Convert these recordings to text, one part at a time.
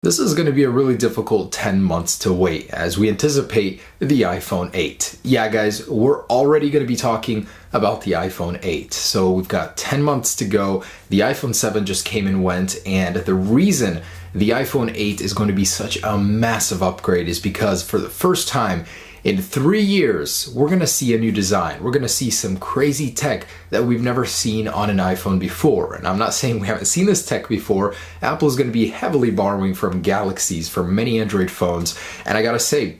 This is going to be a really difficult 10 months to wait as we anticipate the iPhone 8. Yeah, guys, we're already going to be talking about the iPhone 8. So we've got 10 months to go. The iPhone 7 just came and went, and the reason the iPhone 8 is going to be such a massive upgrade is because for the first time in 3 years, we're going to see a new design. We're going to see some crazy tech that we've never seen on an iPhone before. And I'm not saying we haven't seen this tech before. Apple is going to be heavily borrowing from Galaxies, from many Android phones. And I got to say,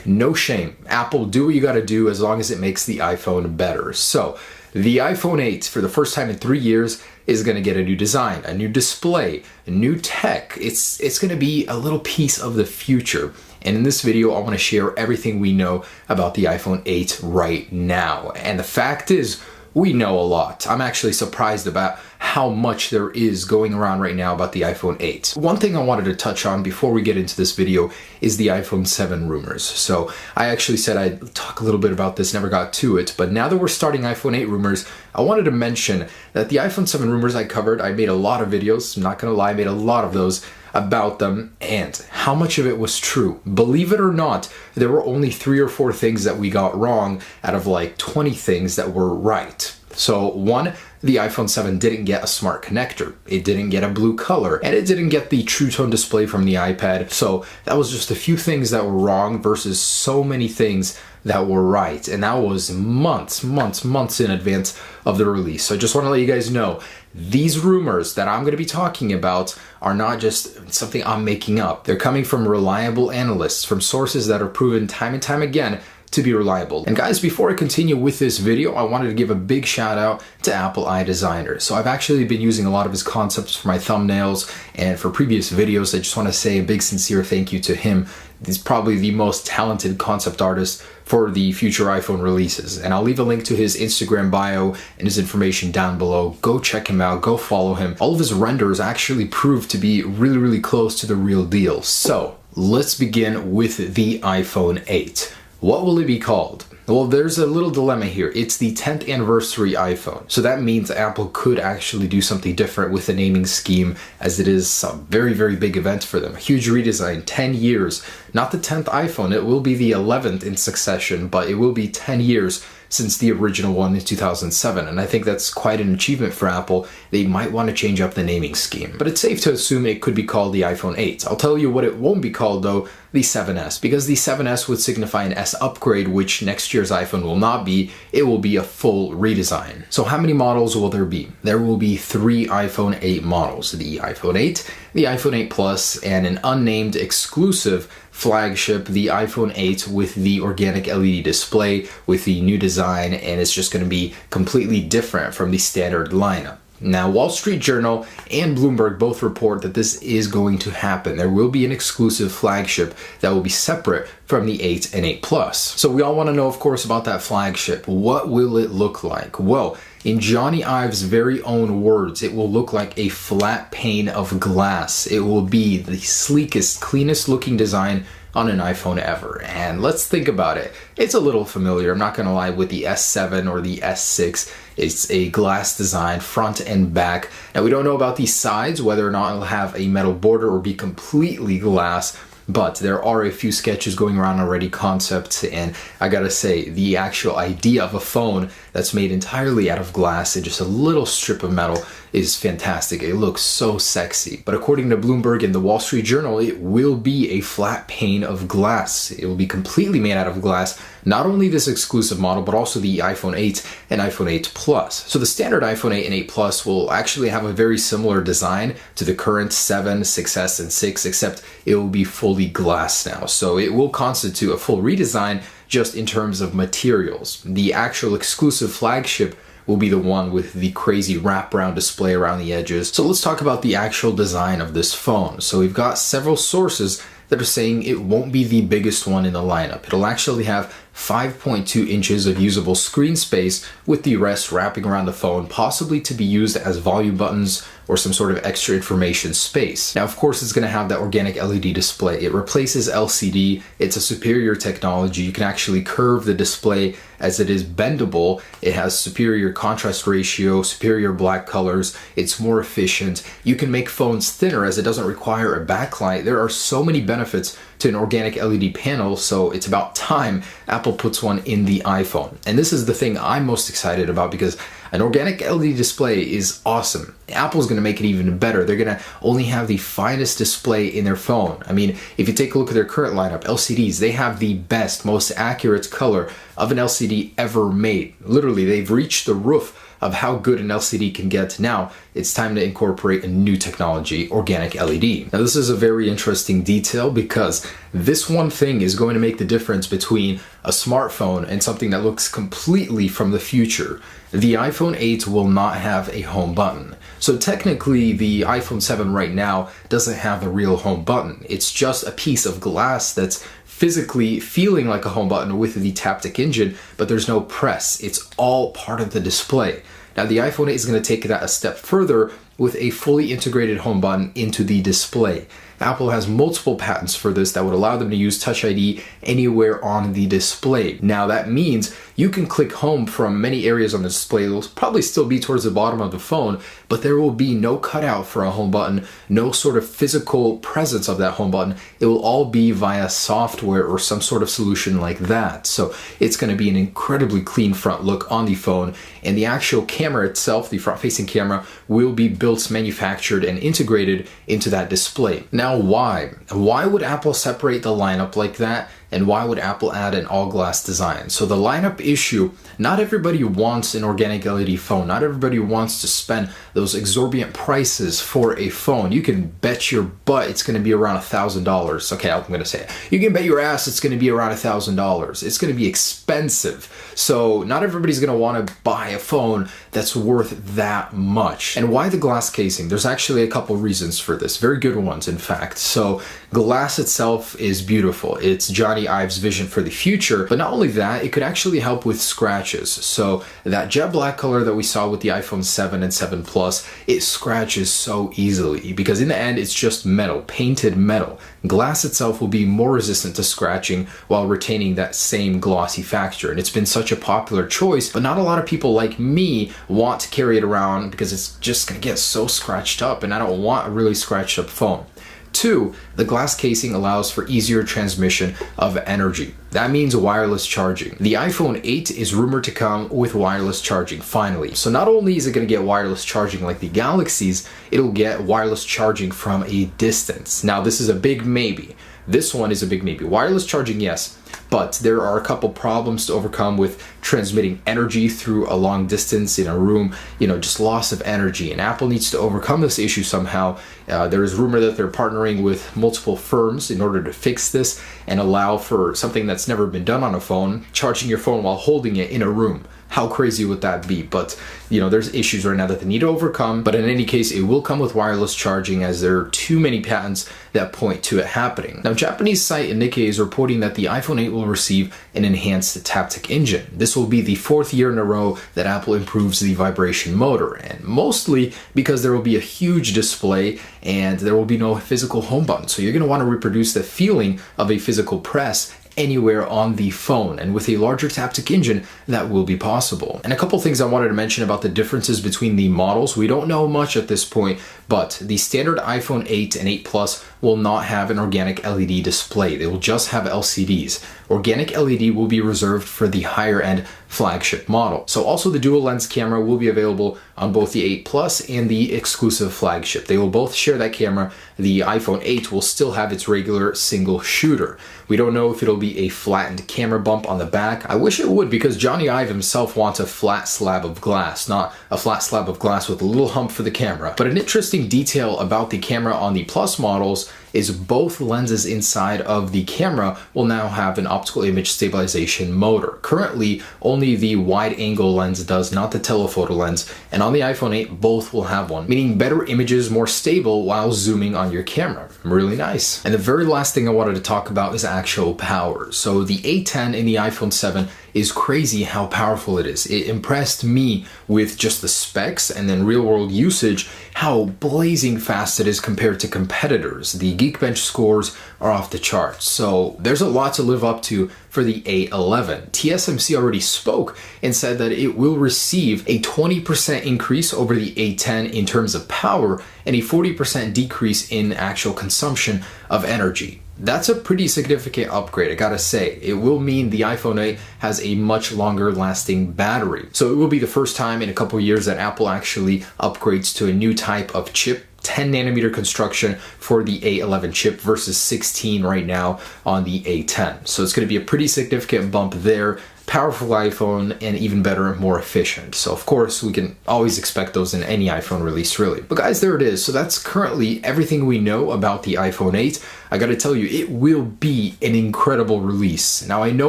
no shame. Apple, do what you got to do as long as it makes the iPhone better. So the iPhone 8, for the first time in 3 years, is going to get a new design, a new display, a new tech. It's going to be a little piece of the future. And in this video, I want to share everything we know about the iPhone 8 right now. And the fact is, we know a lot. I'm actually surprised about how much there is going around right now about the iPhone 8. One thing I wanted to touch on before we get into this video is the iPhone 7 rumors. So I actually said I'd talk a little bit about this, never got to it, but now that we're starting iPhone 8 rumors, I wanted to mention that the iPhone 7 rumors I covered, I made a lot of videos, I'm not gonna lie, I made a lot of those about them and how much of it was true. Believe it or not, there were only 3 or 4 things that we got wrong out of like 20 things that were right. So one, the iPhone 7 didn't get a smart connector, it didn't get a blue color, and it didn't get the True Tone display from the iPad. So that was just a few things that were wrong versus so many things that were right. And that was months in advance of the release. So I just want to let you guys know, these rumors that I'm going to be talking about are not just something I'm making up. They're coming from reliable analysts, from sources that are proven time and time again to be reliable. And guys, before I continue with this video, I wanted to give a big shout out to Apple iDesigner. So I've actually been using a lot of his concepts for my thumbnails and for previous videos. I just want to say a big sincere thank you to him. He's probably the most talented concept artist for the future iPhone releases. And I'll leave a link to his Instagram bio and his information down below. Go check him out, go follow him. All of his renders actually prove to be really close to the real deal. So let's begin with the iPhone 8. What will it be called? Well, there's a little dilemma here. It's the 10th anniversary iPhone. So that means Apple could actually do something different with the naming scheme, as it is a very big event for them. A huge redesign, 10 years. Not the 10th iPhone, it will be the 11th in succession, but it will be 10 years since the original one in 2007. And I think that's quite an achievement for Apple. They might want to change up the naming scheme. But it's safe to assume it could be called the iPhone 8. I'll tell you what it won't be called though, the 7S, because the 7S would signify an S upgrade, which next year's iPhone will not be. It will be a full redesign. So how many models will there be? There will be 3 iPhone 8 models, the iPhone 8, the iPhone 8 Plus, and an unnamed exclusive flagship, the iPhone 8 with the organic LED display, with the new design, and it's just going to be completely different from the standard lineup. Now, Wall Street Journal and Bloomberg both report that this is going to happen. There will be an exclusive flagship that will be separate from the 8 and 8 Plus. So we all want to know, of course, about that flagship. What will it look like? Well, in Johnny Ive's very own words, it will look like a flat pane of glass. It will be the sleekest, cleanest looking design on an iPhone ever. And let's think about it. It's a little familiar, I'm not gonna lie, with the S7 or the S6. It's a glass design, front and back. Now, we don't know about these sides, whether or not it'll have a metal border or be completely glass, but there are a few sketches going around already, concepts, and I gotta say, the actual idea of a phone that's made entirely out of glass and just a little strip of metal is fantastic. It looks so sexy. But according to Bloomberg and the Wall Street Journal, it will be a flat pane of glass. It will be completely made out of glass. Not only this exclusive model, but also the iPhone 8 and iPhone 8 Plus. So the standard iPhone 8 and 8 Plus will actually have a very similar design to the current 7, 6S, and 6, except it will be fully glass now. So it will constitute a full redesign just in terms of materials. The actual exclusive flagship will be the one with the crazy wraparound display around the edges. So let's talk about the actual design of this phone. So we've got several sources that are saying it won't be the biggest one in the lineup. It'll actually have 5.2 inches of usable screen space, with the rest wrapping around the phone, possibly to be used as volume buttons or some sort of extra information space. Now, of course, it's going to have that organic LED display. It replaces LCD. It's a superior technology. You can actually curve the display as it is bendable. It has superior contrast ratio, superior black colors. It's more efficient. You can make phones thinner as it doesn't require a backlight. There are so many benefits to an organic LED panel, so it's about time Apple puts one in the iPhone. And this is the thing I'm most excited about, because an organic LED display is awesome. Apple's going to make it even better. They're going to only have the finest display in their phone. I mean, if you take a look at their current lineup, LCDs, they have the best, most accurate color of an LCD ever made. Literally, they've reached the roof of how good an LCD can get. Now it's time to incorporate a new technology, organic LED. Now this is a very interesting detail, because this one thing is going to make the difference between a smartphone and something that looks completely from the future. The iPhone 8 will not have a home button. So technically the iPhone 7 right now doesn't have a real home button. It's just a piece of glass that's physically feeling like a home button with the Taptic engine, but there's no press. It's all part of the display. Now the iPhone 8 is going to take that a step further with a fully integrated home button into the display. Apple has multiple patents for this that would allow them to use Touch ID anywhere on the display. Now that means you can click home from many areas on the display. It'll probably still be towards the bottom of the phone, but there will be no cutout for a home button, no sort of physical presence of that home button. It will all be via software or some sort of solution like that. So it's going to be an incredibly clean front look on the phone, and the actual camera itself, the front-facing camera, will be built, manufactured, and integrated into that display. Now, why? Why would Apple separate the lineup like that? And why would Apple add an all-glass design? So the lineup issue, not everybody wants an organic LED phone. Not everybody wants to spend those exorbitant prices for a phone. You can bet your butt it's going to be around $1,000. Okay, I'm going to say it. You can bet your ass it's going to be around $1,000. It's going to be expensive. So not everybody's going to want to buy a phone that's worth that much. And why the glass casing? There's actually a couple reasons for this. Very good ones, in fact. So glass itself is beautiful. It's Johnny Ive's vision for the future, but not only that, it could actually help with scratches. So that jet black color that we saw with the iPhone 7 and 7 Plus, it scratches so easily, because in the end it's just metal, painted metal. Glass itself will be more resistant to scratching while retaining that same glossy factor, and it's been such a popular choice, but not a lot of people like me want to carry it around because it's just gonna get so scratched up, and I don't want a really scratched up phone. 2, the glass casing allows for easier transmission of energy. That means wireless charging. The iPhone 8 is rumored to come with wireless charging, finally. So not only is it going to get wireless charging like the Galaxies, it'll get wireless charging from a distance. Now this is a big maybe. This one is a big maybe. Wireless charging, yes, but there are a couple problems to overcome with transmitting energy through a long distance in a room, just loss of energy. And Apple needs to overcome this issue somehow. There is rumor that they're partnering with multiple firms in order to fix this and allow for something that's never been done on a phone, charging your phone while holding it in a room. How crazy would that be? But, there's issues right now that they need to overcome. But in any case, it will come with wireless charging, as there are too many patents that point to it happening. Now, Japanese site Nikkei is reporting that the iPhone 8 will receive an enhanced Taptic engine. This will be the 4th year in a row that Apple improves the vibration motor, and mostly because there will be a huge display and there will be no physical home button. So you're going to want to reproduce the feeling of a physical press anywhere on the phone, and with a larger Taptic engine that will be possible. And a couple things I wanted to mention about the differences between the models. We don't know much at this point, but the standard iPhone 8 and 8 Plus will not have an organic LED display. They will just have LCDs. Organic LED will be reserved for the higher end flagship model. So also the dual lens camera will be available on both the 8 Plus and the exclusive flagship. They will both share that camera. The iPhone 8 will still have its regular single shooter. We don't know if it'll be a flattened camera bump on the back. I wish it would, because Johnny Ive himself wants a flat slab of glass, not a flat slab of glass with a little hump for the camera. But an interesting detail about the camera on the Plus models is both lenses inside of the camera will now have an optical image stabilization motor. Currently, only the wide angle lens does, not the telephoto lens, and on the iPhone 8, both will have one, meaning better images, more stable while zooming on your camera. really nice. And the very last thing I wanted to talk about is actual power. So the A10 in the iPhone 7 is crazy how powerful it is. It impressed me with just the specs and then real world usage, how blazing fast it is compared to competitors. The Geekbench scores are off the charts. So there's a lot to live up to for the A11. TSMC already spoke and said that it will receive a 20% increase over the A10 in terms of power and a 40% decrease in actual consumption of energy. That's a pretty significant upgrade, I gotta say. It will mean the iPhone 8 has a much longer lasting battery. So it will be the first time in a couple years that Apple actually upgrades to a new type of chip, 10 nanometer construction for the A11 chip versus 16 right now on the A10. So it's gonna be a pretty significant bump there. Powerful iPhone and even better, more efficient. So of course we can always expect those in any iPhone release really. But guys, there it is. So that's currently everything we know about the iPhone 8. I gotta tell you, it will be an incredible release. Now I know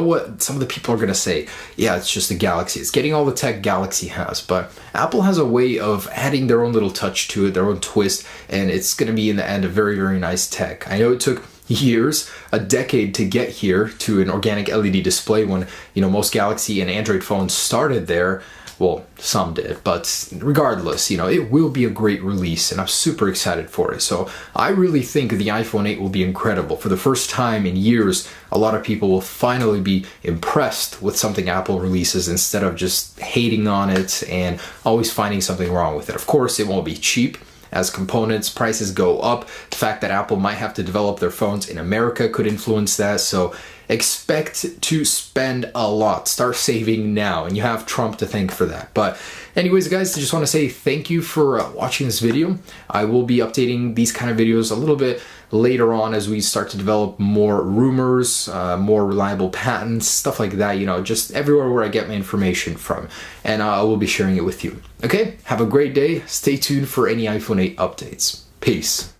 what some of the people are gonna say. Yeah, it's just a Galaxy. It's getting all the tech Galaxy has, but Apple has a way of adding their own little touch to it, their own twist, and it's gonna be in the end a very, very nice tech. I know it took years, a decade to get here to an organic LED display when, most Galaxy and Android phones started there. Well, some did, but regardless, it will be a great release and I'm super excited for it. So I really think the iPhone 8 will be incredible. For the first time in years, a lot of people will finally be impressed with something Apple releases instead of just hating on it and always finding something wrong with it. Of course, it won't be cheap. As components prices go up, the fact that Apple might have to develop their phones in America could influence that. So expect to spend a lot. Start saving now, and you have Trump to thank for that. But anyways, guys, I just want to say thank you for watching this video. I will be updating these kind of videos a little bit later on as we start to develop more rumors, more reliable patents, stuff like that, just everywhere where I get my information from. And I will be sharing it with you. Okay, have a great day. Stay tuned for any iPhone 8 updates. Peace.